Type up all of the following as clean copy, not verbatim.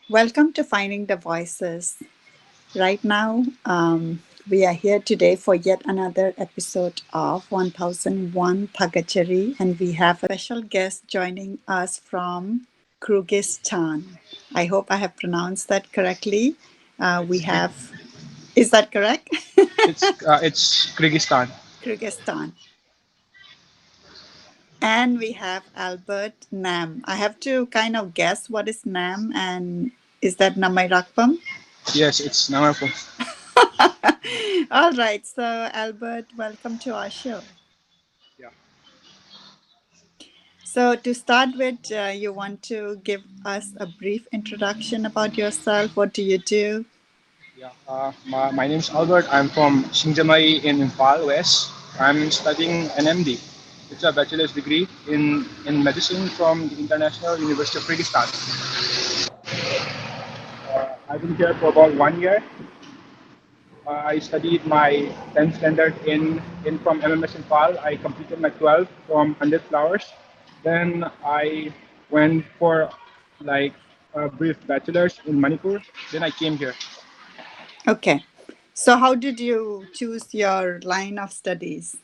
Welcome to Finding the Voices. Right now, we are here today for yet another episode of 1001 Thagachari, and we have a special guest joining us from Kyrgyzstan. I hope I have pronounced that correctly. We It's have, is that correct? it's Kyrgyzstan. Kyrgyzstan. And we have Albert Nam. I have to kind of guess what is Nam, and is that Nameirakpam? Yes, it's Nameirakpam. All right. So, Albert, welcome to our show. Yeah, So, to start with, you want to give us a brief introduction about yourself. What do you do? yeah. My name's Albert. I'm from Singjamai in Imphal West. I'm studying an MD. It's a bachelor's degree in medicine from the International University of Kyrgyzstan. I've been here for about 1 year. I studied my 10th standard in from MMS Imphal. I completed my 12 from 100 Flowers. Then I went for like a brief bachelor's in Manipur. Then I came here. Okay. So, how did you choose your line of studies?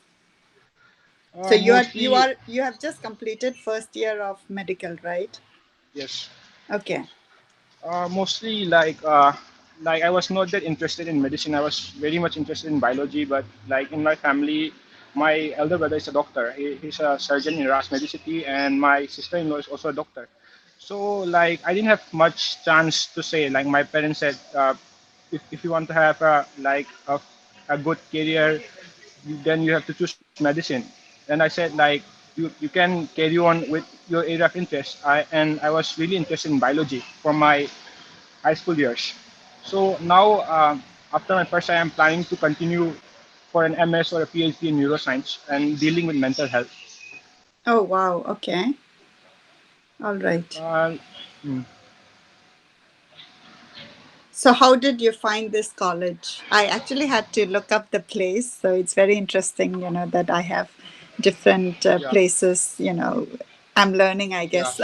So, Mostly, you have just completed first year of medical, right? yes. Okay. Mostly like I was not that interested in medicine. I was very much interested in biology, but like in my family, my elder brother is a doctor. He's a surgeon in Ras Medicity, and my sister-in-law is also a doctor. So like I didn't have much chance to say. Like my parents said, if you want to have a good career, then you have to choose medicine. And I said like you can carry on with your area of interest. I was really interested in biology from my high school years. So now, after my first year, I'm planning to continue for an MS or a PhD in neuroscience and dealing with mental health. Oh, wow. Okay. All right. Uh, mm, So, how did you find this college? I actually had to look up the place, so it's very interesting, that I have different yeah, places, I'm learning, I yeah, guess.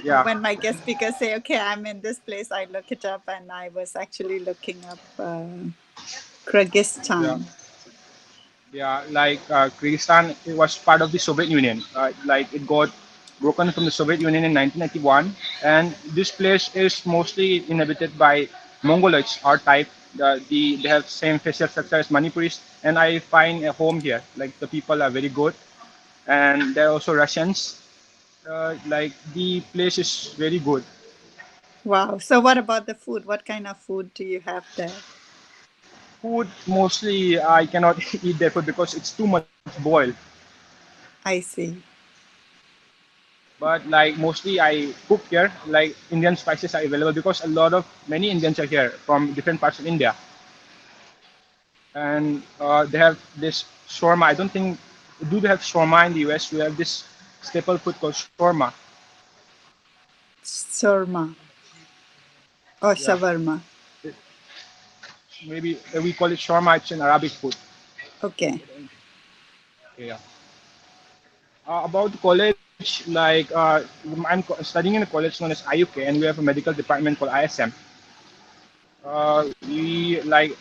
yeah, When my guest speakers say, okay, I'm in this place, I look it up, and I was actually looking up yeah, Kyrgyzstan. yeah. Like Kyrgyzstan, it was part of the Soviet Union. Like it got broken from the Soviet Union in 1991, and this place is mostly inhabited by Mongoloids, our type. They have same facial structure as Manipuris, and I find a home here. Like the people are very good, and there are also Russians. Like the place is very good. Wow. So, what about the food? What kind of food do you have there? Food mostly I cannot eat their food because it's too much boiled. I see. But like mostly I cook here. Like Indian spices are available because a lot of many Indians are here from different parts of India, and they have this shawarma. I don't think do they have shawarma in the US. We have this staple food called shawarma. Surma or Yeah, shawarma. maybe we call it shawarma. It's an Arabic food. Okay. Yeah. About the college, like studying in a college known as IUK, and we have a medical department called ISM. We like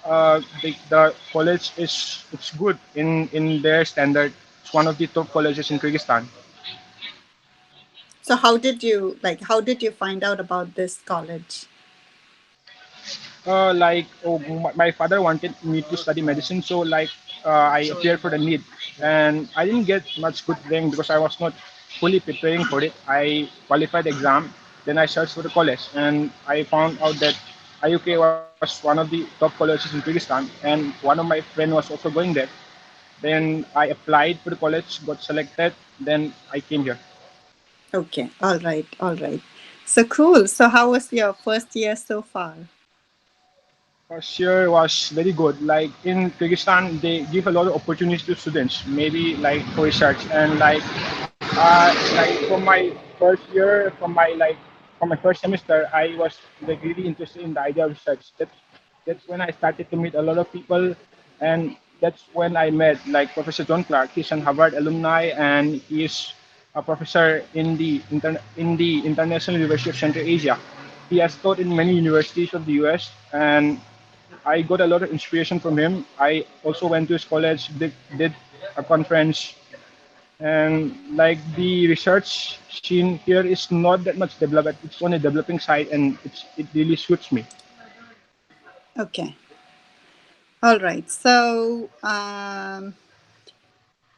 the college is it's good in their standard. It's one of the top colleges in Kyrgyzstan. So, how did you find out about this college? My father wanted me to study medicine, so I appeared for the need, and I didn't get much good rank because I was not fully preparing for it. I qualified the exam, then I searched for the college, and I found out that IUK was one of the top colleges in Kyrgyzstan, and one of my friend was also going there. Then I applied for the college, got selected, then I came here. Okay, all right, all right. So cool. So how was your first year so far? First year was very good. Like in Kyrgyzstan, they give a lot of opportunities to students, maybe like for research and like from my first year, from my first semester, I was like really interested in the idea of research. That's when I started to meet a lot of people, and that's when I met like Professor John Clark. He's an Harvard alumni, and he's a professor in the International University of Central Asia. He has taught in many universities of the US, and I got a lot of inspiration from him. I also went to his college, did a conference, and like the research scene here is not that much developed. It's on a developing side, and it really suits me. Okay. All right. So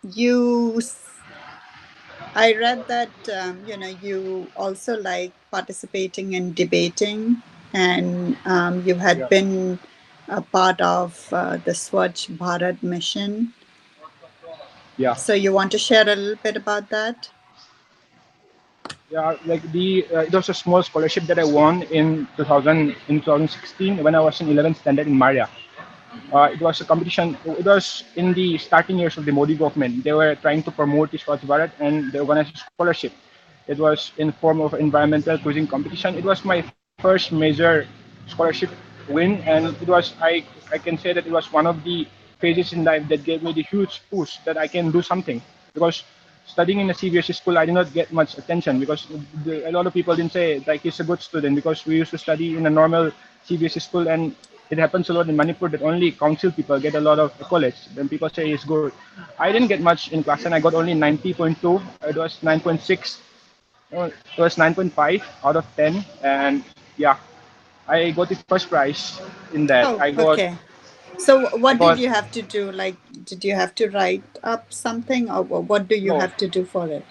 you I read that you also like participating in debating, and you had Yeah. been a part of the Swaach Bharat Mission. Yeah. So you want to share a little bit about that? Yeah, like the it was a small scholarship that I won in 2016 when I was in 11th standard in Maria. It was a competition. It was in the starting years of the Modi government. They were trying to promote the Swaach Bharat, and they organized a scholarship. It was in form of environmental quizzing competition. It was my first major scholarship win, and I can say that it was one of the phases in life that gave me the huge push that I can do something. Because studying in a CBSE school, I did not get much attention because a lot of people didn't say like he's a good student because we used to study in a normal CBSE school, and it happens a lot in Manipur that only council people get a lot of accolades. Then people say he's good. I didn't get much in class, and I got only 90.2. It was 9.6. It was 9.5 out of 10, and yeah, I got the first prize in that. Oh, okay. So I what did got you have to do? Like, did you have to write up something, or what do you no. have to do for it?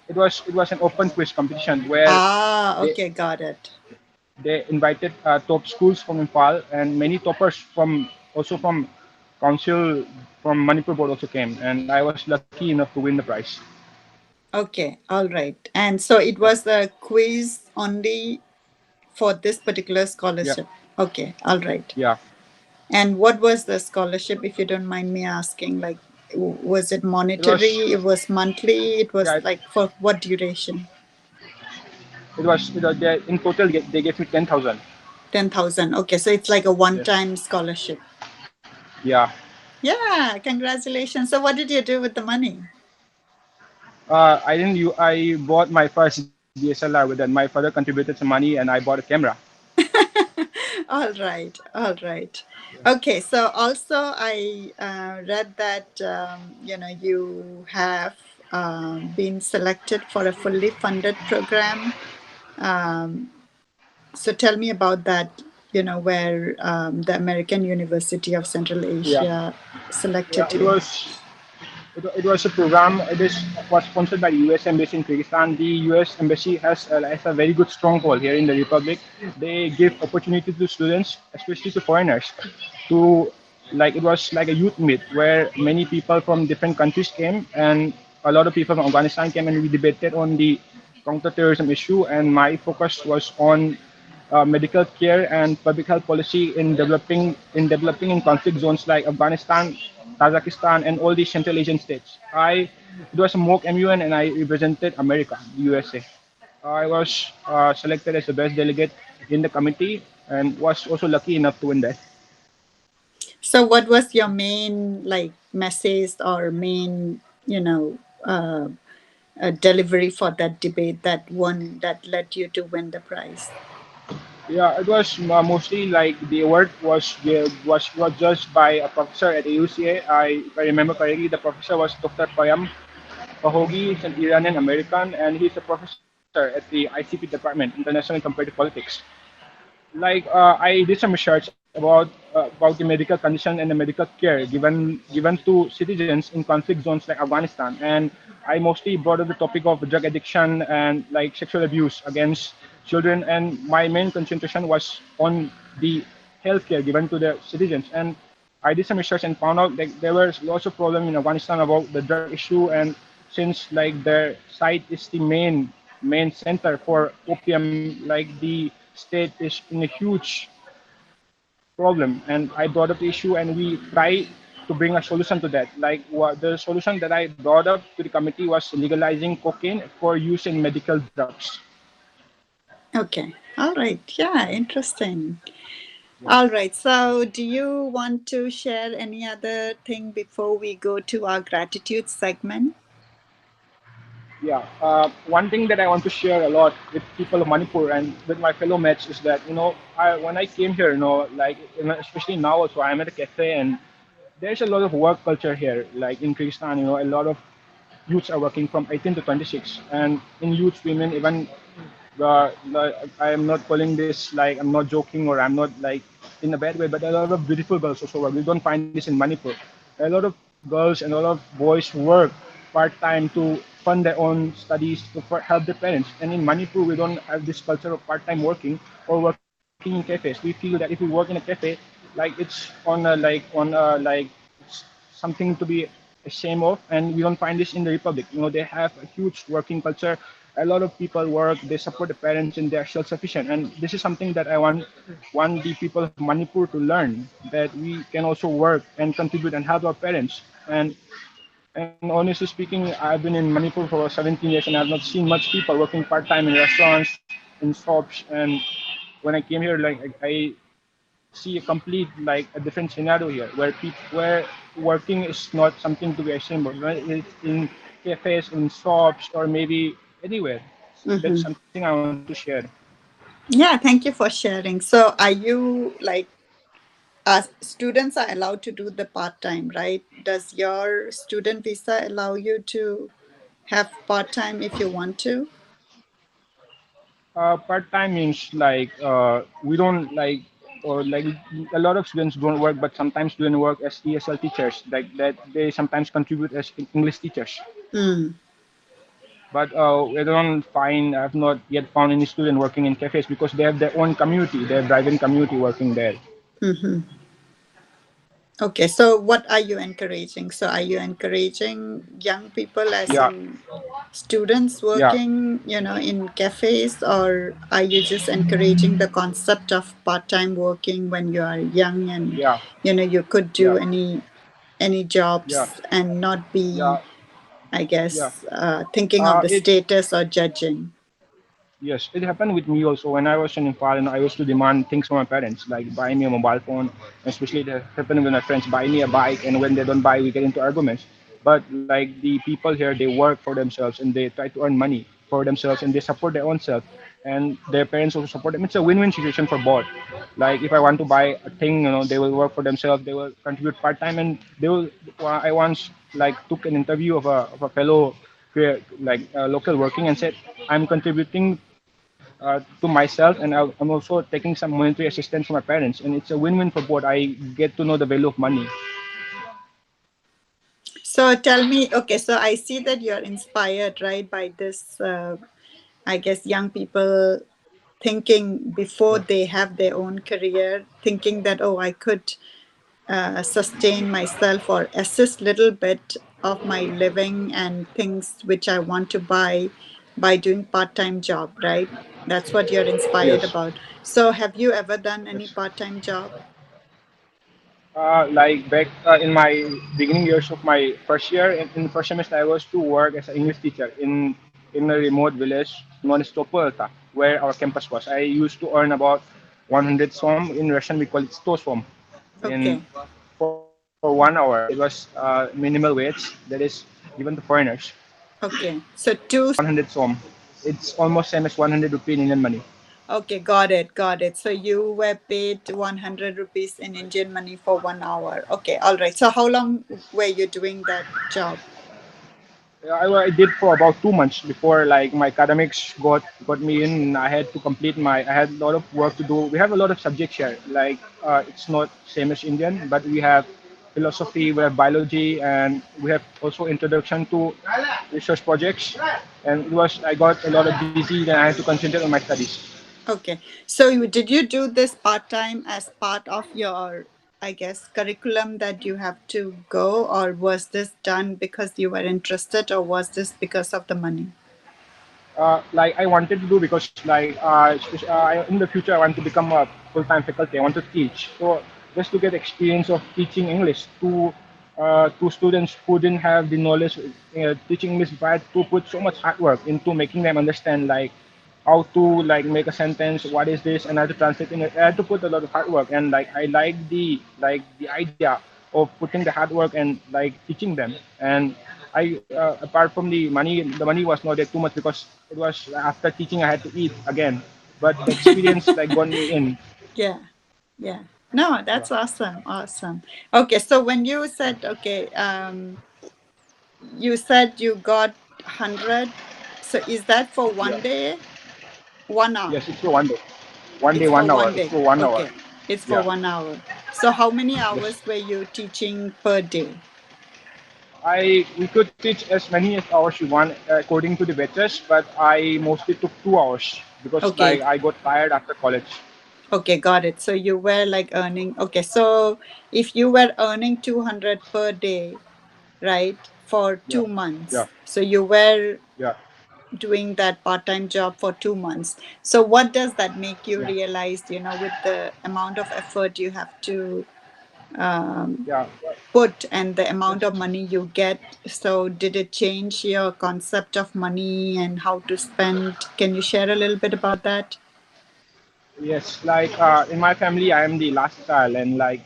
It was an open quiz competition where Ah, they okay, got it. they invited top schools from Impal, and many toppers from also from council from Manipur board also came, and I was lucky enough to win the prize. Okay, all right. And so it Yeah, was a quiz only for this particular yeah, scholarship. Okay, all right. yeah. And what was the scholarship, if you don't mind me asking? Like, was it It was monetary? It was monthly? It yeah. was like for what duration? In total they gave me 10,000. 10,000. Okay, so it's like a Yes. one-time scholarship. Yeah. Yeah, congratulations. So what did you do with the money? I didn't. I bought my first DSLR with that. My father contributed some money, and I bought a camera. All right, all right. Okay, so also I read that you have been selected for a fully funded program. Um, so tell me about that. Where the American University of Central Yeah. Asia Yeah. selected It you. was. It was a program. Was sponsored by the U.S. Embassy in Kyrgyzstan. The U.S. Embassy has a very good stronghold here in the Republic. They give opportunity to students, especially to foreigners, to like it was like a youth meet where many people from different countries came, and a lot of people from Afghanistan came, and we debated on the counter terrorism issue. And my focus was on medical care and public health policy in developing in conflict zones like Afghanistan, Kazakhstan, and all these Central Asian states. It was a mock MUN, and I represented America, the USA. I was selected as the best delegate in the committee and was also lucky enough to win that. So what was your main like message or main, delivery for that debate that led you to win the prize? Yeah, it was mostly like the award was judged by a professor at the UCA. If I remember correctly, the professor was Dr. Payam Pahogi. He's an Iranian American, and he's a professor at the ICP department, International and Comparative Politics. I did some research about the medical condition and the medical care given to citizens in conflict zones like Afghanistan, and I mostly brought up the topic of drug addiction and like sexual abuse against children, and my main concentration was on the healthcare given to the citizens. And I did some research and found out like there was lots of problem in Afghanistan about the drug issue, and since like their site is the main center for opium, like the state is in a huge problem. And I brought up the issue, and we try to bring a solution to that. Like the solution that I brought up to the committee was legalizing cocaine for use in medical drugs. Okay. All right. Yeah, interesting. Yeah. All right. So, do you want to share any other thing before we go to our gratitude segment? Yeah. One thing that I want to share a lot with people of Manipur and with my fellow mates is that when I came here, especially now also, I'm at a cafe and there's a lot of work culture here. Like in Kyrgyzstan, a lot of youths are working from 18 to 26, and in youth, women even I am not calling this like I'm not joking or I'm not like in a bad way, but a lot of beautiful girls also work. We don't find this in Manipur. A lot of girls and a lot of boys work part time to fund their own studies to help their parents. And in Manipur, we don't have this culture of part time working or working in cafes. We feel that if we work in a cafe, like it's it's something to be ashamed of, and we don't find this in the republic. They have a huge working culture. A lot of people work, they support the parents, and they're self-sufficient. And this is something that I want the people of Manipur to learn, that we can also work and contribute and help our parents. And honestly speaking, I've been in Manipur for 17 years and I've not seen much people working part-time in restaurants, in shops. And when I came here, like I see a complete like a different scenario here where working is not something to be ashamed of, right? It's in cafes, in shops, or maybe anywhere. That's Hmm. something I want to share. Yeah, thank you for sharing. So, are you like, students are allowed to do the part time, right? Does your student visa allow you to have part time if you want to? Part-time means like we don't like or like a lot of students don't work, but sometimes students work as ESL teachers, like that they sometimes contribute as English teachers. Mm. But we don't find, I've not yet found any student working in cafes because they have their own community, their driving community working there. Hmm. Okay, so what are you encouraging? So, are you encouraging young people, as Yeah, in students yeah, working, in cafes, or are you just encouraging the concept of part-time working when you are young and yeah, you could do yeah, any yeah, jobs and not be, yeah, I yeah. guess, thinking of the It status or judging? Yes, it happened with me also. When I was in Nepal, and I used to demand things from my parents, like buy me a mobile phone. Especially it happened with my friends, buy me a bike, and when they don't buy, we get into arguments. But like the people here, they work for themselves and they try to earn money for themselves and they support their own self, and their parents also support them. It's a win-win situation for both. Like if I want to buy a thing, they will work for themselves, they will contribute part-time, and they will. I once like took an interview of a fellow like local working and said, I'm contributing to myself, and I'm also taking some monetary assistance from my parents, and it's a win-win for both. I get to know the value of money. So tell me, okay, so I see that you're inspired, right, by this, I guess, young people thinking before Yeah. they have their own career, thinking that, oh, I could sustain myself or assist little bit of my living and things which I want to buy by doing part-time job, right? That's what you're inspired Yes. about. So have you ever done any Yes. part-time job? Like back in my beginning years of my first year, in first semester, I was to work as an English teacher in a remote village known as Topolta, where our campus was. I used to earn about 100 som. In Russian, we call it 100 som. In Okay. for 1 hour, it was minimal wage that is given to foreigners. Okay. So It's two. 100 som. It's almost same as 100 rupee in Indian money. Okay, got it, got it. So you were paid 100 rupees in Indian money for 1 hour. Okay, all right. So how long were you doing that job? I did for about 2 months before like my academics got me in. I had to complete my. I had a lot of work to do. We have a lot of subjects here. Like it's not same as Indian, but we have philosophy, we have biology, and we have also introduction to research projects. And it was I got a lot of busy. Then I had to concentrate on my studies. Okay. So did you do this part-time as part of your, I guess, curriculum that you have to go, or was this done because you were interested, or was this because of the money? Like I wanted to do because in the future I want to become a full-time faculty. I want to teach. So just to get experience of teaching English to students who didn't have the knowledge teaching English, but I had to put so much hard work into making them understand like how to like make a sentence, what is this, and how to translate in it. I had to put a lot of hard work, and like I like the idea of putting the hard work and like teaching them. And I apart from the money was not that too much because it was after teaching I had to eat again. But the experience like got me in. Yeah, yeah. No, Yeah. that's awesome, awesome. Okay, so when you said, okay, you said you got 100, so is that for Yeah. one day, 1 hour? Yes, it's for one day. One day, It's for 1 hour. one It's day. for 1 hour. Okay, it's for Yeah. 1 hour. So how many Yes. hours were you teaching per day? I we could teach as many as hours you want according to the batches, but I mostly took 2 hours because Okay, like I got tired after college. okay, got it. So you were like earning, okay, so if you were earning 200 per day, right, for Yeah. 2 months, Yeah. so you were Yeah. doing that part-time job for 2 months. So what does that make you Yeah. realize, with the amount of effort you have to um, Yeah. put and the amount of Just money you get? So did it change your concept of money and how to spend? Can you share a little bit about that? yes, like in my family, I am the last child, and like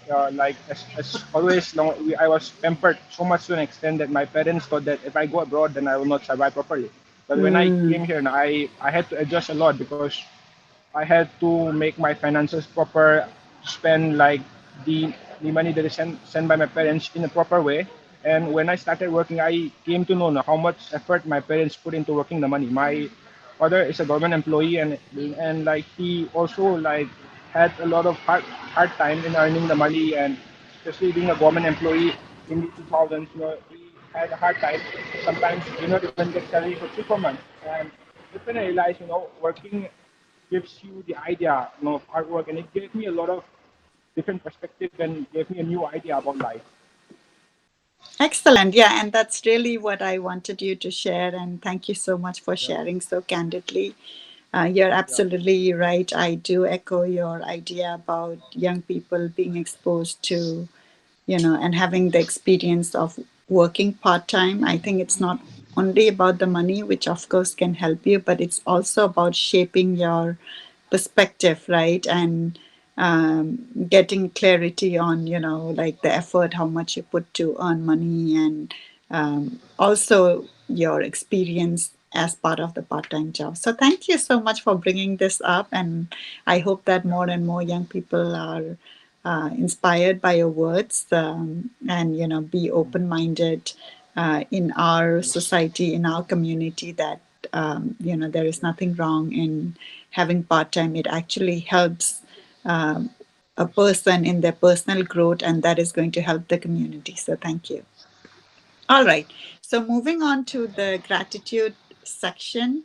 as always, I was pampered so much to an extent that my parents thought that if I go abroad, then I will not survive properly. But when I Mm, came here, I had to adjust a lot because I had to make my finances proper, spend like the the money that is sent by my parents in a proper way. And when I started working, I came to know how much effort my parents put into working the money. My father is a government employee, and like he also like had a lot of hard time in earning the money, and especially being a government employee in the 2000s, he had a hard time. Sometimes did not even get salary for 3 4 months, and that's when I realized, working gives you the idea, of hard work, and it gave me a lot of different perspective and gave me a new idea about life. excellent. Yeah, and that's really what I wanted you to share. And thank you so much for Yeah, sharing so candidly. You're yeah, absolutely right. I do echo your idea about young people being exposed to, and having the experience of working part time. I think it's not only about the money, which of course can help you, but it's also about shaping your perspective, right? And getting clarity on, like the effort, how much you put to earn money, and also your experience as part of the part-time job. So thank you so much for bringing this up, and I hope that yeah, more and more young people are inspired by your words, and be open-minded in our yes, society, in our community, that there is nothing wrong in having part-time. It actually helps a person in their personal growth, and that is going to help the community. So thank you. All right. So moving on to the gratitude section.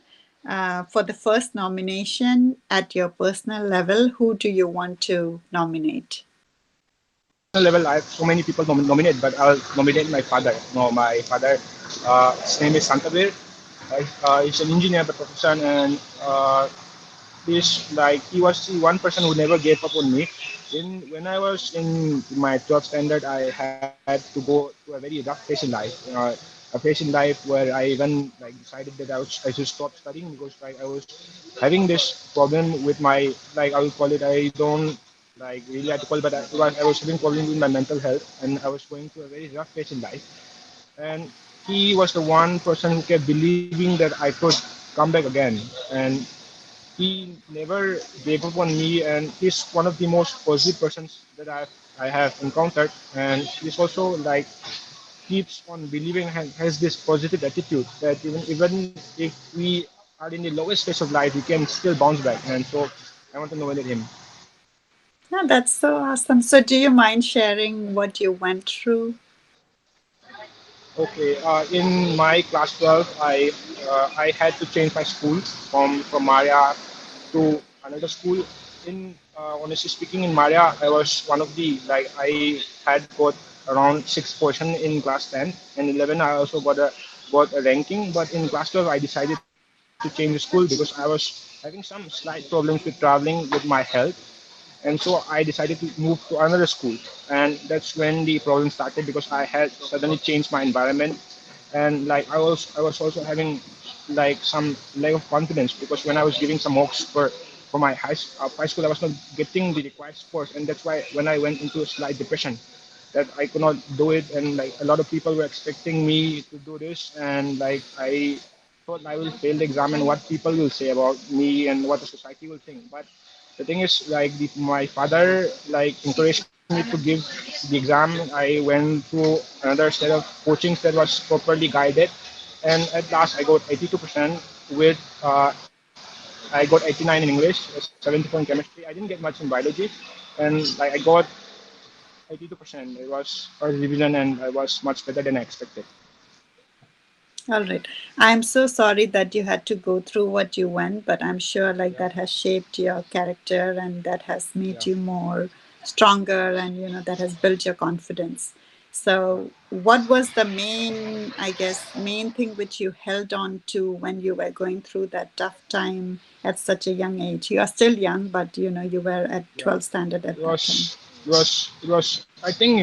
For the first nomination at your personal level, who do you want to nominate? at my personal level, I have so many people nominate, but I'll nominate my father. No, my father, his name is Shantabir. He's an engineer by profession, and he was the one person who never gave up on me. When I was in my 12th standard, I had to go to a very rough phase in life. A phase in life where I even like decided that I should stop studying because like I was having this problem with my, like I will call it, I don't like really like to call it, but I was having problems with my mental health, and I was going through a very rough phase in life. And he was the one person who kept believing that I could come back again. And he never gave up on me, and he's one of the most positive persons that I have encountered. And he's also like keeps on believing, has this positive attitude that even if we are in the lowest phase of life, we can still bounce back. And so I want to nominate him. Yeah, that's so awesome. So, do you mind sharing what you went through? Okay, in my class 12, I had to change my school from Maria to another school. In honestly speaking, in Maria, I was one of the, like I had got around 6 portion in class 10, and 11. I also got a ranking, but in class 12, I decided to change the school because I was having some slight problems with traveling with my health, and so I decided to move to another school. And that's when the problem started because I had suddenly changed my environment, and like I was also having like some lack of confidence because when I was giving some mocks for my high school, I was not getting the required scores, and that's why when I went into a slight depression. that I could not do it, and like a lot of people were expecting me to do this, and like I thought I will fail the exam and what people will say about me and what the society will think. But the thing is, like my father like encouraged me to give the exam. I went through another set of coachings that was properly guided, and at last I got 82% with I got 89 in English, 70 in chemistry. I didn't get much in biology, and like I got 82%. It was first division, and I was much better than I expected. All right. I'm so sorry that you had to go through what you went, but I'm sure like Yeah, that has shaped your character and that has made yeah, you more stronger and that has built your confidence. yeah. So what was the main, I guess, main thing which you held on to when you were going through that tough time at such a young age? You are still young, but you were at Yeah. 12th standard It at that time. was, it was. I think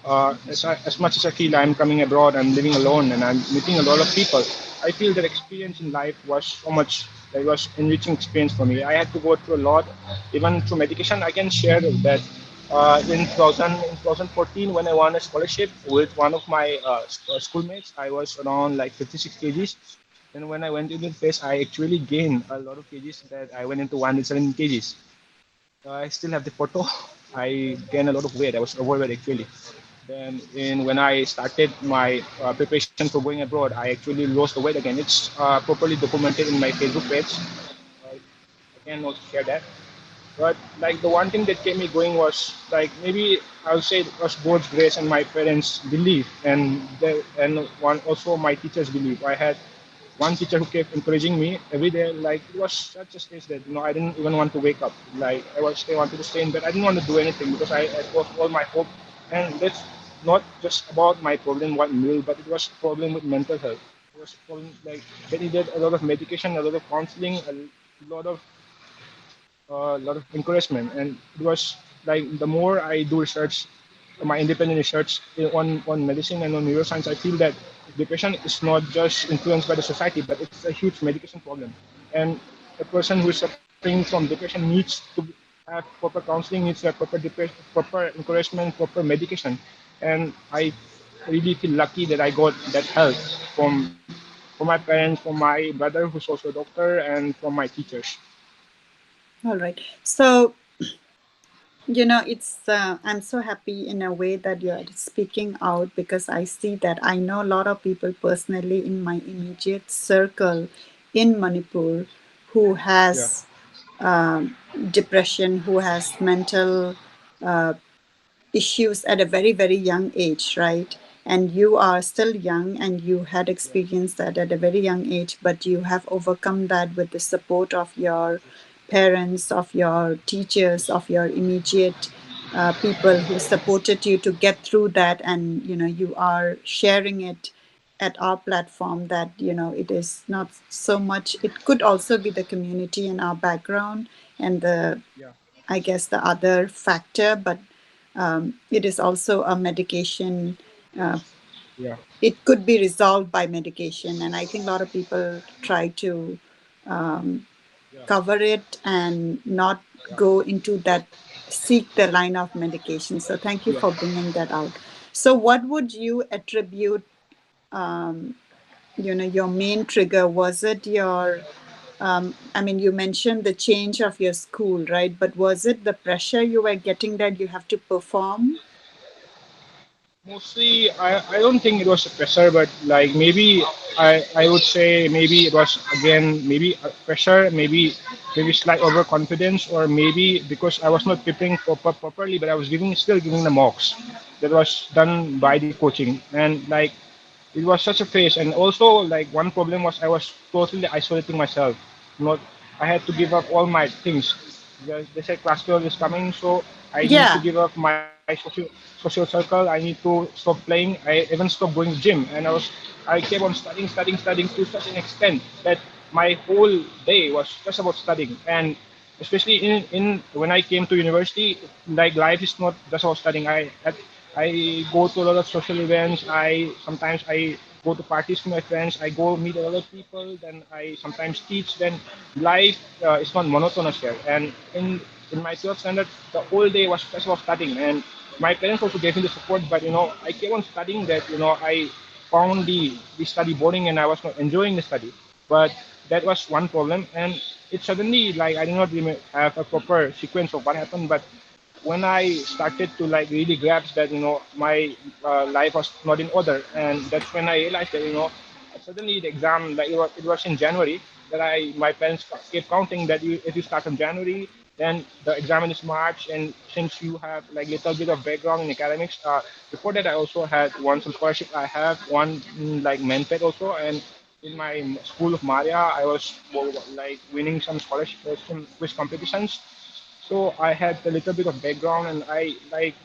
as much as I feel I'm coming abroad, I'm living alone, and I'm meeting a lot of people. I feel that experience in life was so much. It was enriching experience for me. I had to go through a lot, even through medication. I can share that in 2014 when I won a scholarship with one of my schoolmates, I was around like 56 kgs. And when I went into the test, I actually gained a lot of kgs that I went into 117 kgs. I still have the photo. I gained a lot of weight. I was overweight actually. Then when I started my preparation for going abroad, I actually lost the weight again. It's properly documented in my Facebook page. I can also share that. But like the one thing that kept me going was like maybe I would say it was God's grace and my parents' belief, and one also my teachers' belief. I had one teacher who kept encouraging me every day. Like it was such a stage that I didn't even want to wake up. Like I wanted to stay in bed. I didn't want to do anything because I was all my hope. And that's not just about my problem what meal, but it was a problem with mental health. It was a problem like that needed a lot of medication, a lot of counseling, lot of lot of encouragement. And it was like the more I do research, my independent research on medicine and on neuroscience, I feel that depression is not just influenced by the society, but it's a huge medication problem. And a person who is suffering from depression needs to have proper counseling, needs to have proper encouragement, proper medication. And I really feel lucky that I got that help from my parents, from my brother who's also a doctor, and from my teachers. All right. So it's I'm so happy in a way that you're speaking out because I see that I know a lot of people personally in my immediate circle in Manipur who Yeah, has depression, who has mental issues at a very, very young age, right? And you are still young and you had yeah, experienced that at a very young age, but you have overcome that with the support of your parents, of your teachers, of your immediate people who supported you to get through that. And, you are sharing it at our platform that, it is not so much, it could also be the community and our background and the yeah, I guess the other factor, but it is also a medication. Uh, yeah, it could be resolved by medication, and I think a lot of people try to yeah, cover it and not go into that, seek the line of medication. So thank you yeah. for bringing that out. So, what would you attribute? Your main trigger, was it your I mean, you mentioned the change of your school, right? But was it the pressure you were getting that you have to perform? Mostly, I don't think it was a pressure, but like maybe I would say maybe it was again maybe a pressure, maybe slight overconfidence, or maybe because I was not preparing properly, but I was still giving the mocks that was done by the coaching. And like it was such a phase. And also like one problem was I was totally isolating myself. Not I had to give up all my things. They said class 12 is coming, so I need to Yeah. give up my social circle. I need to stop playing. I even stopped going to gym, and I kept on studying to such an extent that my whole day was just about studying. And especially in when I came to university, like life is not just about studying. I go to a lot of social events. I sometimes I go to parties with my friends. I go meet a lot of people. Then I sometimes teach. Then life is not monotonous here. And in my 12th standard, the whole day was just about studying. And my parents also gave me the support, but I kept on studying that. I found the study boring and I was not enjoying the study. But that was one problem, and it suddenly like I did not have a proper sequence of what happened. But when I started to like really grasp that my life was not in order, and that's when I realized that suddenly the exam like it was in January that I my parents kept counting that if you start from January, then the exam is March, and since you have like little bit of background in academics, before that I also had won some scholarship. I have won like Menped also, and in my school of Maria, I was like winning some scholarship some quiz competitions. So I had a little bit of background, and I like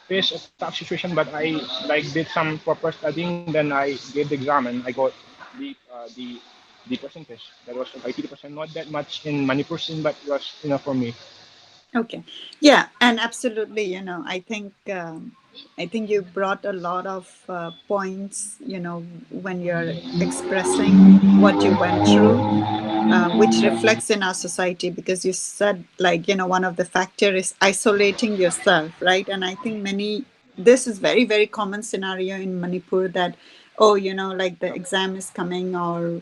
faced a tough situation, but I like did some proper studying. Then I gave the exam and I got the uh, the the percentage. That was like 80%, not that much in Manipur scene, but it was enough for me. Okay. Yeah, and absolutely, I think you brought a lot of points, when you're expressing what you went through, which reflects in our society, because you said, like, one of the factor is isolating yourself, right? And I think this is very, very common scenario in Manipur, that, oh, like the exam is coming, or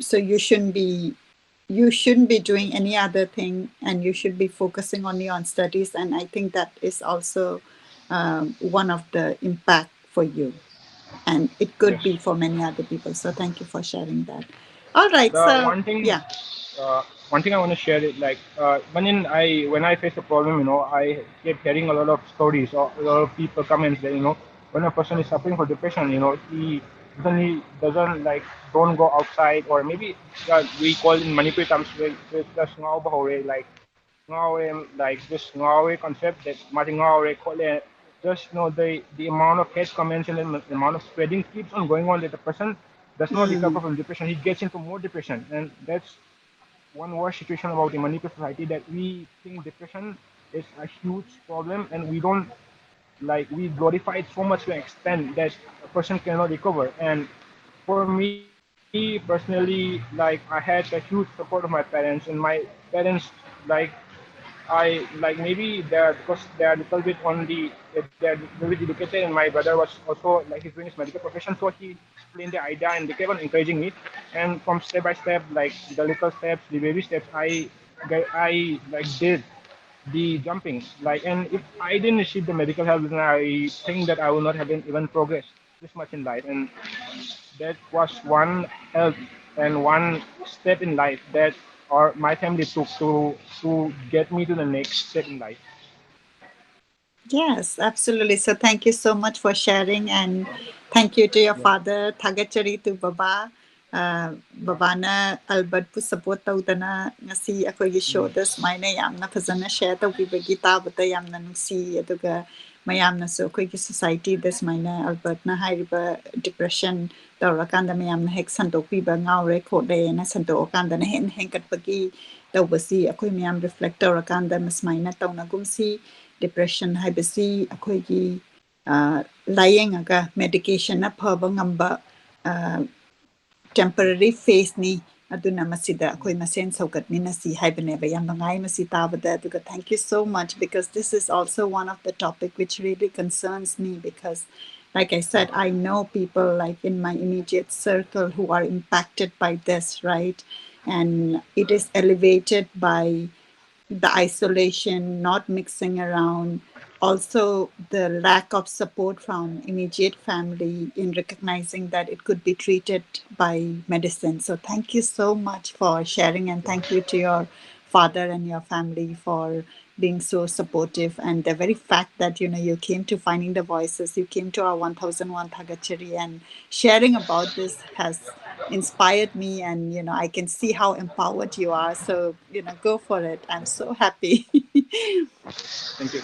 so you shouldn't be doing any other thing, and you should be focusing only on studies. And I think that is also one of the impact for you, and it could Yes. be for many other people. So thank you for sharing that. All right, The so one thing, yeah. one thing I want to share is like when I face a problem, I keep hearing a lot of stories or a lot of people comments that when a person is suffering for depression, he doesn't like don't go outside, or maybe we call in Manipuri terms with the ngao bahore, like ngao like this ngao concept that mati ngao call it. Just the amount of hate comments and the amount of spreading keeps on going on, that the person does not recover Mm, from depression. He gets into more depression, and that's one worse situation about the Manipur society, that we think depression is a huge problem, and we don't like we glorify it so much to an extent that a person cannot recover. And for me personally, like I had a huge support of my parents, and my parents like I like maybe they're because they're a little bit on they're a little bit educated, and my brother was also like he's doing his medical profession, so he explained the idea and they kept on encouraging me. And from step by step, like the little steps, the baby steps, I like did the jumping. Like, and if I didn't receive the medical help, then I think that I would not have been even progressed this much in life. And that was one help and one step in life that or my family took to get me to the next step in life. yes, absolutely. So thank you so much for sharing, and thank you to your Yeah. father, Thagachari, to Baba. Babana Albert pu support tawdana ngasi akogi show Yes. this maina yamna fazana share tawbibagi tabata yamna nungsi, aduga mayamna so akogi society this maina Albert na hairiba depression tawrakanda mayamna hek santokpiba ngawre khode na santokanda na hen katpagi tawbasi akoi mayam reflect tawrakanda mas maina tawnagumsi depression haibasi akoigi layengaga medication na phaba ngamba temporary phase ni aduna masida akoi masen saugatminasi haibaneba yam bangai masi tabada aduga thank you so much, because this is also one of the topic which really concerns me, because like I said, I know people like in my immediate circle who are impacted by this, right? And it is elevated by the isolation, not mixing around, also the lack of support from immediate family in recognizing that it could be treated by medicine. So thank you so much for sharing, and thank you to your father and your family for being so supportive. And the very fact that you came to Finding the Voices, you came to our 1001 Thagachari, and sharing about this has inspired me, and I can see how empowered you are. So go for it. I'm so happy. Thank you.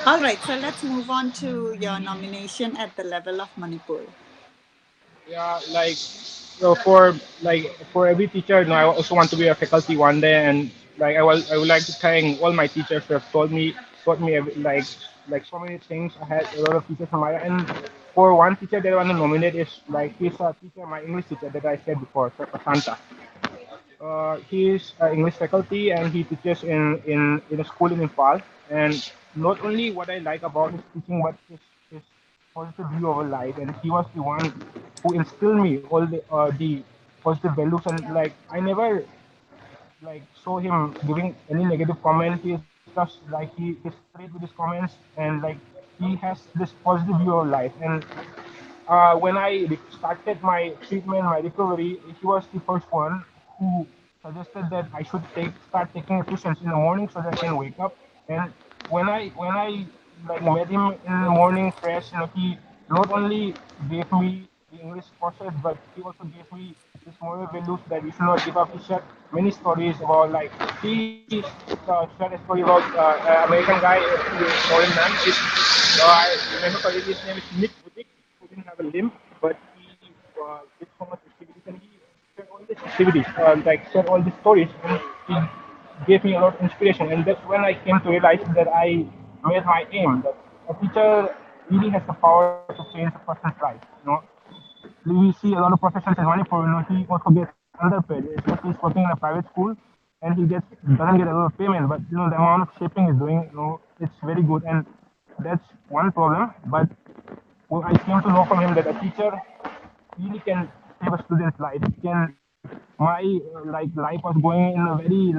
All right, so let's move on to your nomination at the level of Manipur. Yeah, like so for every teacher, I also want to be a faculty one day, and like I would like to thank all my teachers who have taught me like so many things. I had a lot of teachers from my and for one teacher that I want to nominate is like he's a teacher, my English teacher that I said before, Sir Prasanta. He is English faculty and he teaches in a school in Nepal. And not only what I like about his teaching, but his positive view of life. And he was the one who instilled me all the positive values. And like I never like saw him giving any negative comment. He is just like he's straight with his comments, and like he has this positive view of life. And when I started my treatment, my recovery, he was the first one who suggested that I should start taking nutrition in the morning so that I can wake up. And when I like met him in the morning fresh, he not only gave me the English courses, but he also gave me this moral values that you should not give up. He shared many stories about like he shared a story about American guy, foreign man. I remember correctly, his name is Nick Butik. He didn't have a limb, but he did so much activities and he shared all these activities, like shared all these stories, and he gave me a lot of inspiration. And that's when I came to realize that I made my aim that a teacher really has the power to change a person's life. We see a lot of professionals in Manipur, he also gets underpaid, especially he's working in a private school, and he doesn't get a lot of payment, but the amount of shaping he's doing, it's very good, and that's one problem. But well, I came to know from him that a teacher really can save a student's life. My life was going in a very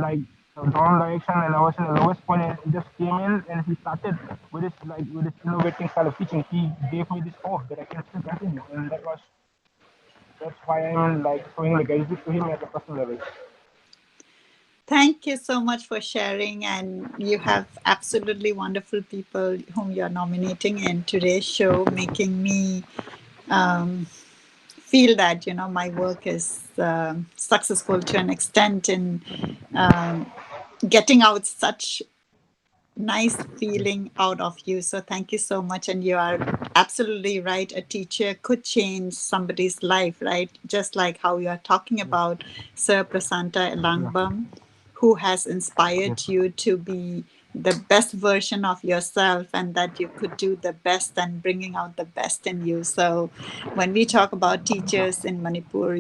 down direction, and I was in the lowest point, and he just came in and he started with this innovating style of teaching. He gave me this hope that I can still continue, and that's why I'm like showing the gratitude to him at a personal level. Thank you so much for sharing. And you have absolutely wonderful people whom you're nominating in today's show, making me feel that, my work is successful to an extent in getting out such nice feeling out of you. So thank you so much. And you are absolutely right. A teacher could change somebody's life, right? Just like how you are talking about Sir Prasanta Elangbam, who has inspired you to be the best version of yourself, and that you could do the best and bringing out the best in you. So when we talk about teachers in Manipur,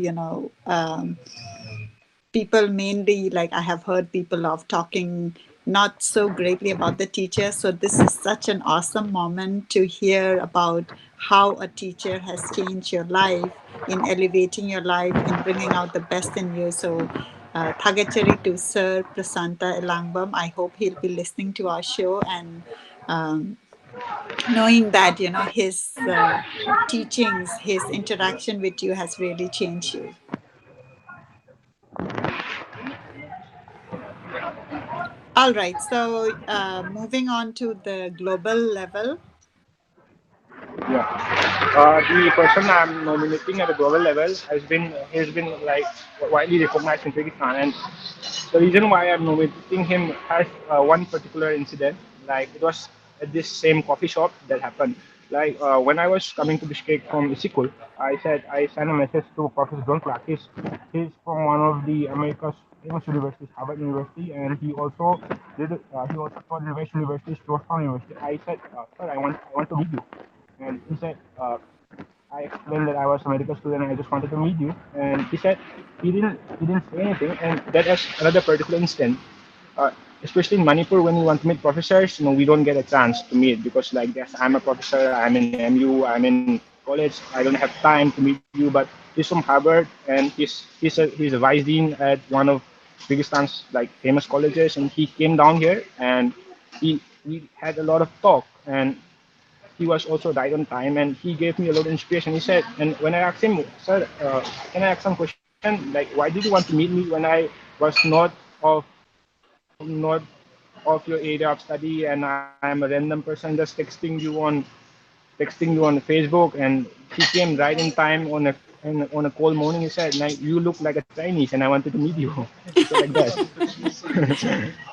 people mainly, like I have heard people of talking not so greatly about the teacher. So this is such an awesome moment to hear about how a teacher has changed your life, in elevating your life, in bringing out the best in you. So Thagachari to Sir Prasanta Elangbam. I hope he'll be listening to our show, and knowing that, his teachings, his interaction with you has really changed you. All right. So moving on to the global level. Yeah. The person I'm nominating at the global level has been like widely recognized in Kyrgyzstan, and the reason why I'm nominating him has one particular incident. Like it was at this same coffee shop that happened. Like when I was coming to Bishkek from Isikul, I sent a message to Professor John Clark. He's from one of the America's famous universities, Harvard University, and he also taught in West University, Georgetown University. I said, sir, I want to meet you. And he said, I explained that I was a medical student and I just wanted to meet you. And he said he didn't say anything. And that was another particular instance. Especially in Manipur, when we want to meet professors, we don't get a chance to meet because, like, yes, I'm a professor, I'm in MU, I'm in college, I don't have time to meet you. But he's from Harvard, and he's a vice dean at one of Kyrgyzstan's like famous colleges, and he came down here and we had a lot of talk, and he was also right on time, and he gave me a lot of inspiration. He said, and when I asked him, sir, can I ask some question? Like, why did you want to meet me when I was of not of your area of study, and I'm a random person just texting you on Facebook? And he came right in time on a cold morning. He said, "Now you look like a Chinese, and I wanted to meet you." So like that.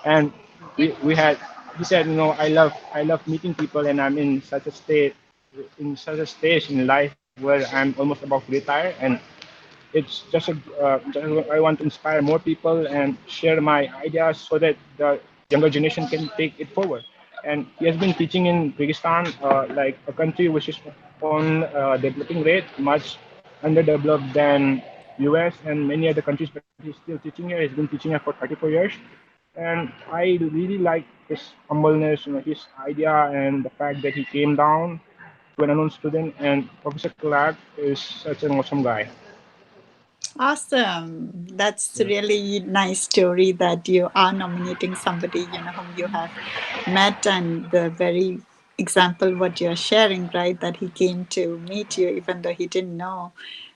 And we had he said, I love meeting people, and I'm in such a stage in life where I'm almost about to retire, and it's just I want to inspire more people and share my ideas so that the younger generation can take it forward. And he has been teaching in Kyrgyzstan, like a country which is on developing rate, much underdeveloped than US and many other countries, but he's still teaching here. He's been teaching here for 34 years, and I really like his humbleness, his idea, and the fact that he came down to an unknown student. And Professor Clark is such an awesome guy. Awesome. That's Yeah, really nice story that you are nominating somebody, whom you have met, and the very example what you're sharing, right? That he came to meet you even though he didn't know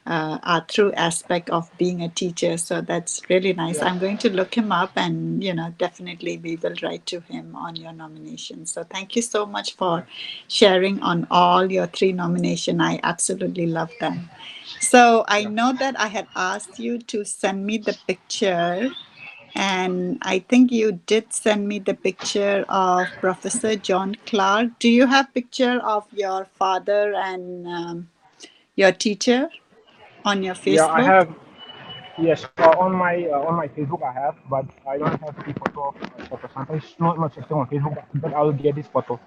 a true aspect of being a teacher. So that's really nice. yeah, I'm going to look him up, and definitely we will write to him on your nomination. So thank you so much yeah, for sharing on all your three nomination. I absolutely love them. So I yeah. know that I had asked you to send me the picture, and I think you did send me the picture of Professor John Clark. Do you have picture of your father and your teacher on your Yeah, I Facebook? have. Yes, on my Facebook I have, but I don't have the photo of Dr. Santa. It's not much active on Facebook, but I'll get his photo.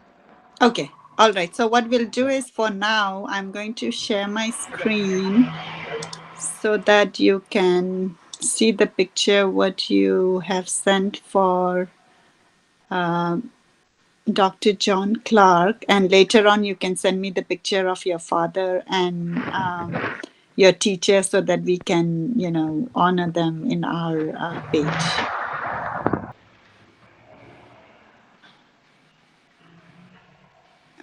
Okay. All right. So what we'll do is for now, I'm going to share my screen so that you can see the picture what you have sent for Dr. John Clark, and later on you can send me the picture of your father and your teacher so that we can, honor them in our page.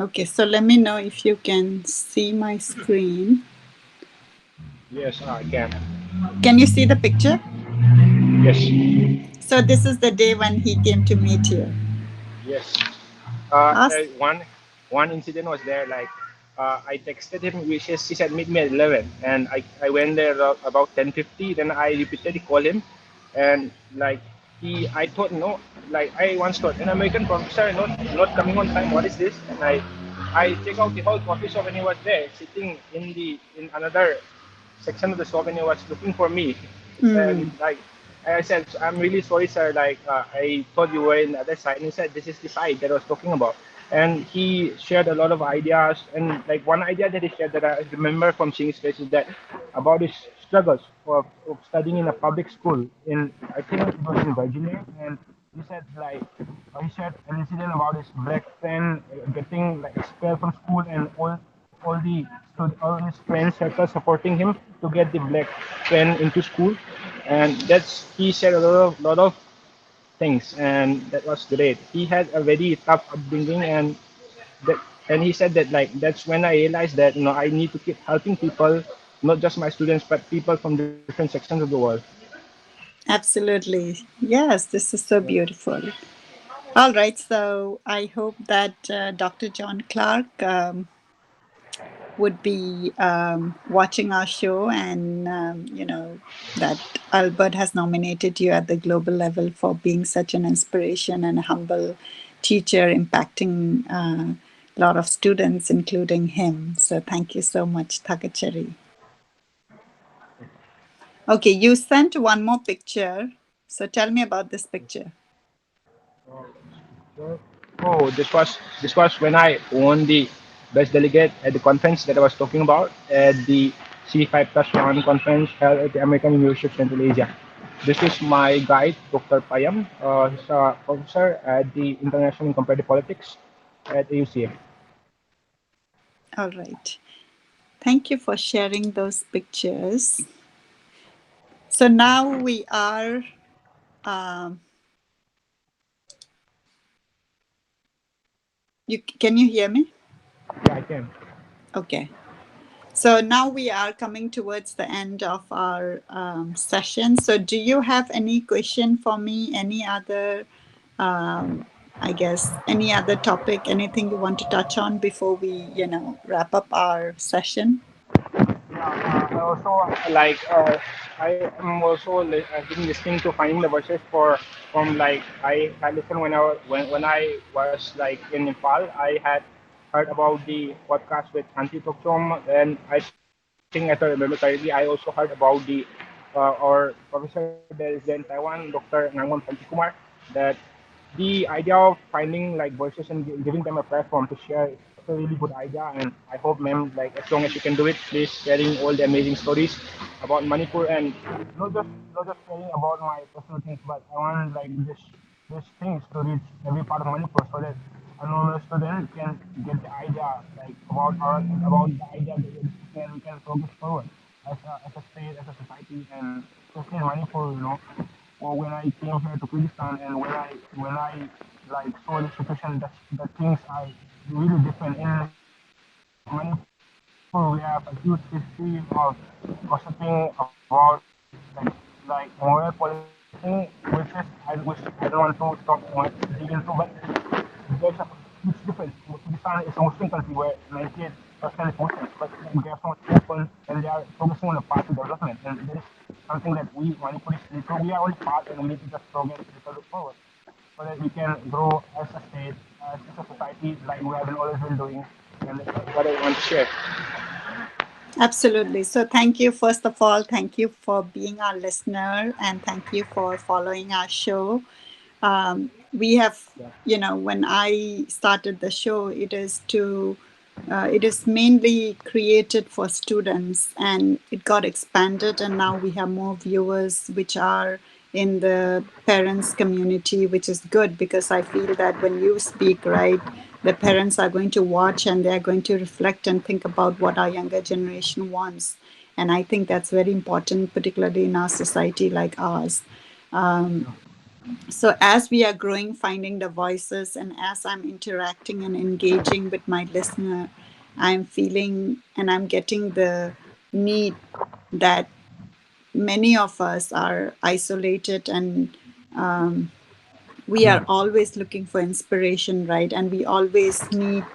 Okay, so let me know if you can see my screen. Yes, I can. Can you see the picture? Yes, So this is the day when he came to meet you. yes. Us? One incident was there. Like, I texted him. He said meet me at 11, and I went there about 10:50. Then I repeatedly call him, and like I thought no, like I once thought an American professor not coming on time. What is this? And I check out the whole coffee shop, and he was there sitting in another section of the shop, and he was looking for me. And Mm. like I said, I'm really sorry, sir. Like I thought you were in the other side. And he said, this is the side that I was talking about. And he shared a lot of ideas. And like one idea that he shared that I remember from seeing his face is that about his struggles of studying in a public school in, I think it was in Virginia. And he said like he shared an incident about his black pen getting like expelled from school, and all his friends circle supporting him to get the black pen into school. And that's he said a lot of things, and that was great. He had a very tough upbringing, that and he said that like that's when I realized that I need to keep helping people, not just my students but people from different sections of the world. Absolutely. Yes, this is so beautiful. All right, so I hope that Dr. John Clark would be watching our show, and that Albert has nominated you at the global level for being such an inspiration and a humble teacher, impacting a lot of students, including him. So thank you so much, Thagachari. Okay, you sent one more picture. So tell me about this picture. Oh, this was when I won the best delegate at the conference that I was talking about at the C5+1 conference held at the American University of Central Asia. This is my guide, Dr. Payam. He's a professor at the International Comparative Politics at AUCA. All right. Thank you for sharing those pictures. So now we are. Um, can you hear me? Yeah, I can. Okay. So now we are coming towards the end of our session. So do you have any question for me? Any other, um, I guess, any other topic? Anything you want to touch on before we, wrap up our session? I also I am also I've been listening to Finding the Voices from like I listened when I was like in Nepal. I had heard about the podcast with Santi Tokchom, and I think if I remember correctly, I also heard about the our professor that is there in Taiwan, Dr. Nangwon Pantikumar, that the idea of finding like voices and giving them a platform to share is a really good idea. And I hope, ma'am, like as long as you can do it, please sharing all the amazing stories about Manipur, and not just sharing about my personal things, but I want like this these things to reach every part of Manipur so that a normal student can get the idea like about the idea of the education and we can progress forward as a state, as a society, and especially in Manipur, or when I came here to Kyrgyzstan and when I like saw the situation that things are really different in Manipur. We have a huge history of gossiping about like moral policing, which I don't want to talk much dig into, but there's a huge difference. Kyrgyzstan is a Muslim country where 98% is Muslim, but they are so much open and they are focusing on the path to development. And that is something that we Manipuris need. So we are only part and we need to just progress a little bit forward so that we can grow as a state, as a society, like we have been always been doing. And that's what I want to share. Absolutely. So, thank you, first of all, thank you for being our listener and thank you for following our show. We have, Yeah. when I started the show, it is mainly created for students and it got expanded, and now we have more viewers which are in the parents community, which is good because I feel that when you speak, right, the parents are going to watch and they're going to reflect and think about what our younger generation wants. And I think that's very important, particularly in our society like ours. So as we are growing, finding the voices, and as I'm interacting and engaging with my listener, I'm feeling and I'm getting the need that many of us are isolated, and we are Yeah. always looking for inspiration, right? And we always need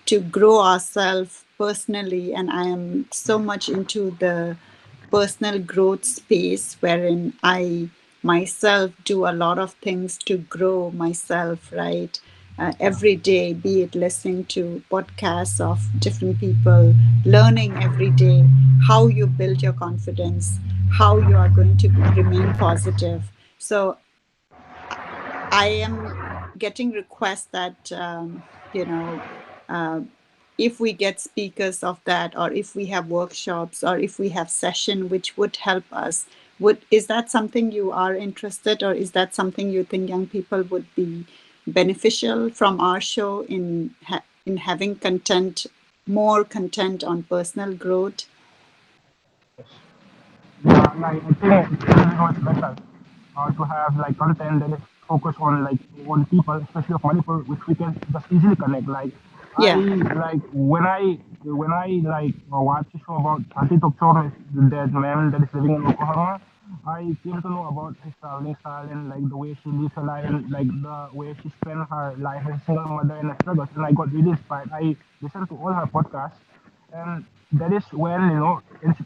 to grow ourselves personally. And I am so much into the personal growth space wherein I myself do a lot of things to grow myself, right? Every day, be it listening to podcasts of different people, learning every day how you build your confidence, how you are going to remain positive. So I am getting requests that you know if we get speakers of that, or if we have workshops, or if we have session which would help us. Would Is that something you are interested, or is that something you think young people would be beneficial from our show in having content, more content on personal growth? Yes. Yeah, like I think it's really much better to have like content that is focused on people, especially of Manipur, which we can just easily connect. Like I Yeah. like when I like watch a show about Ati Topchor, that man that is living in Oklahoma. I came to know about his traveling style and like the way she lives her life and like the way she spent her life as a single mother and a struggle. And I got really inspired. I listened to all her podcasts, and that is when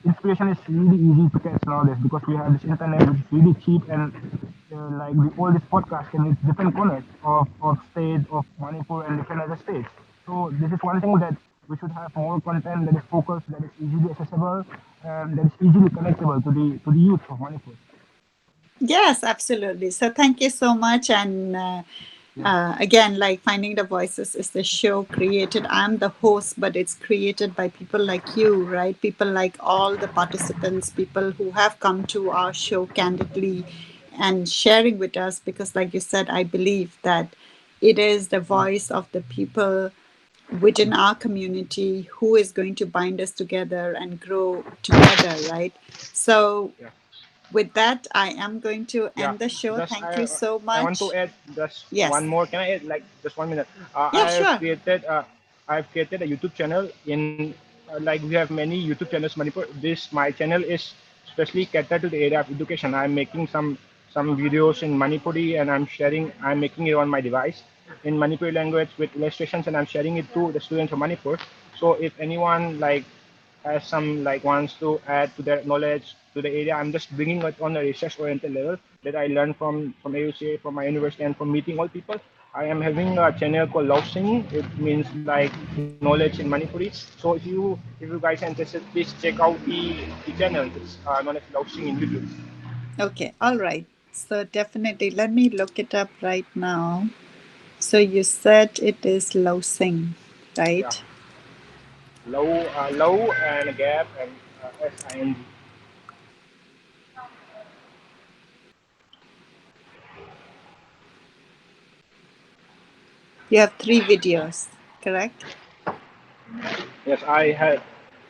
inspiration is really easy to catch nowadays because we have this internet which is really cheap and like all these podcasts can reach different corners of state of Manipur and different other states. So this is one thing that we should have more content that is focused, that is easily accessible, and that is easily connectable to the youth of Manipur. Yes, absolutely. So thank you so much. And Yeah, again, like Finding the Voices is the show created. I'm the host, but it's created by people like you, right? People like all the participants, people who have come to our show candidly and sharing with us. Because, like you said, I believe that it is the yeah, voice of the people within our community who is going to bind us together and grow together, right? So yeah. with that, I am going to Yeah, end the show. just Thank you so I want to much. add just one Yes. more. Can I add like just 1 minute? Yeah, sure. I've created a YouTube channel in like we have many YouTube channels Manipur. This my channel is especially catered to the area of education. I'm making some videos in Manipuri and I'm making it on my device in Manipuri language with illustrations and I'm sharing it to the students of Manipur. So if anyone like has some like wants to add to their knowledge to the area. I'm just bringing it on a research oriented level that I learned from AUCA, from my university, and from meeting all people. I am having a channel called Love Singing. It means like knowledge in Manipuri. So if you guys are interested, please check out the channel. It's known as Love Singing in YouTube. Okay. All right. So definitely, let me look it up right now. So you said it is Losing, Yeah, right? low and a gap and SING. You have 3 videos, correct? Yes, I had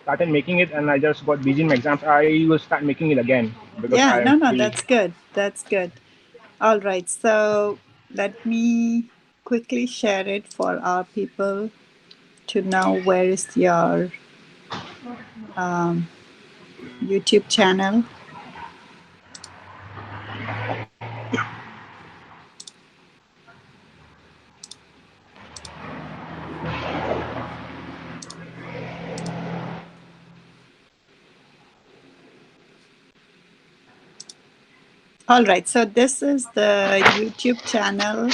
started making it, and I just got busy in my exams. I will start making it again because Yeah, I am no, no, free. that's good. That's good. All right. So let me quickly share it for our people to know where is your um, YouTube channel. All right. So this is the YouTube channel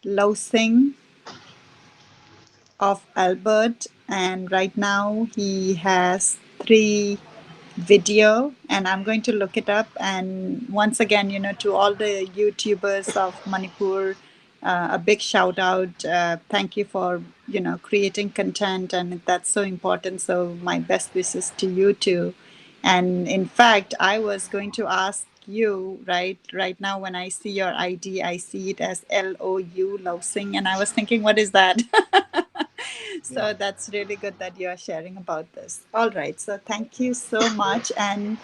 Lousing of Albert, and right now he has 3 video, and I'm going to look it up. And once again, to all the YouTubers of Manipur, a big shout out. Thank you for creating content, and that's so important. So my best wishes to you too. And in fact, I was going to ask you right now, when I see your ID, I see it as LOU, Lousing, and I was thinking, what is that? Yeah, So that's really good that you are sharing about this. All right. So thank you so much. And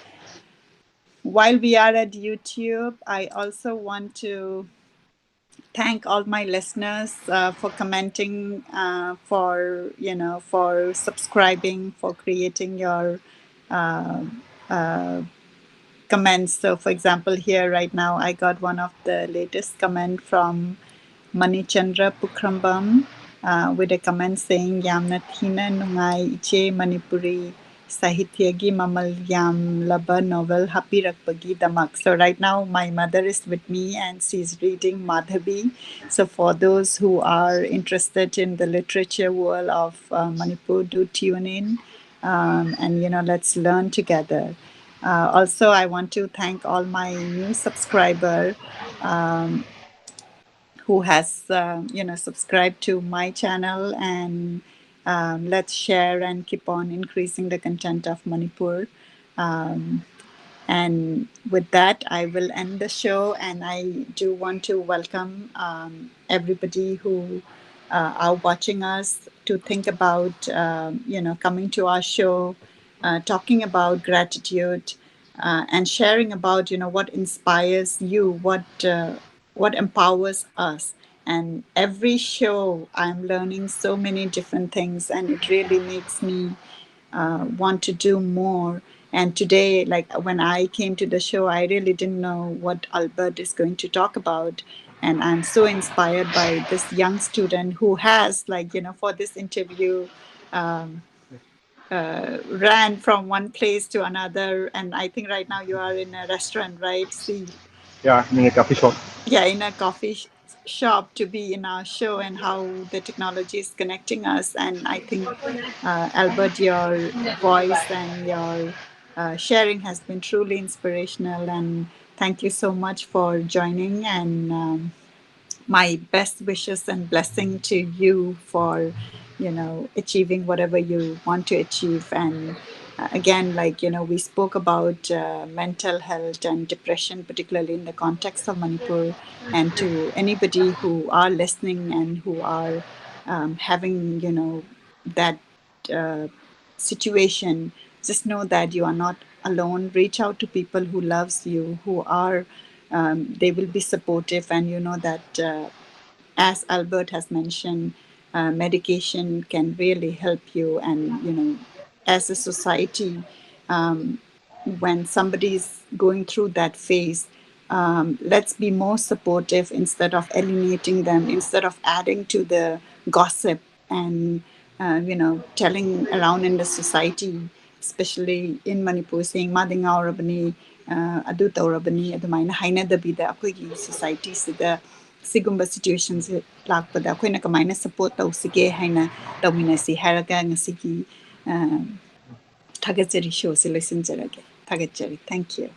while we are at YouTube, I also want to thank all my listeners for commenting, for subscribing, for creating your uh, uh, comments. So, for example, here right now, I got one of the latest comment from Manichandra Pukrambam with a comment saying, Yamna Thina Nungai Iche Manipuri Sahityagi Mamal Yam Laba novel Hapirakpagi Damak. So right now my mother is with me and she's reading Madhabi. So for those who are interested in the literature world of Manipur, do tune in, and let's learn together. Also, I want to thank all my new subscriber um, who has subscribed to my channel, and let's share and keep on increasing the content of Manipur. Um, and with that, I will end the show. And I do want to welcome everybody who are watching us to think about, coming to our show, talking about gratitude, and sharing about, what inspires you, what empowers us. And every show, I'm learning so many different things, and it really makes me want to do more. And today, like when I came to the show, I really didn't know what Albert is going to talk about. And I'm so inspired by this young student who has, for this interview, um, ran from one place to another. And I think right now you are in a restaurant, right? See, yeah, I'm in a coffee shop. yeah, in a coffee shop to be in our show, and how the technology is connecting us. And I think, Albert, your voice and your sharing has been truly inspirational. And thank you so much for joining. And my best wishes and blessing to you for achieving whatever you want to achieve. And again, we spoke about mental health and depression, particularly in the context of Manipur. And to anybody who are listening and who are having that uh, situation, just know that you are not alone. Reach out to people who loves you, who are they will be supportive. And you know that, as Albert has mentioned, medication can really help you. And as a society, um, when somebody is going through that phase, let's be more supportive instead of alienating them, instead of adding to the gossip and telling around in the society, especially in Manipur, saying madinga orabani, adu taurabani, adumaina hainadabida akoigi society sida sigumba situations lakpada akoina kamaina support tausige haina tauminasi haraga ngasigi Thagachari show se listen jarage. Thagachari. Thank you.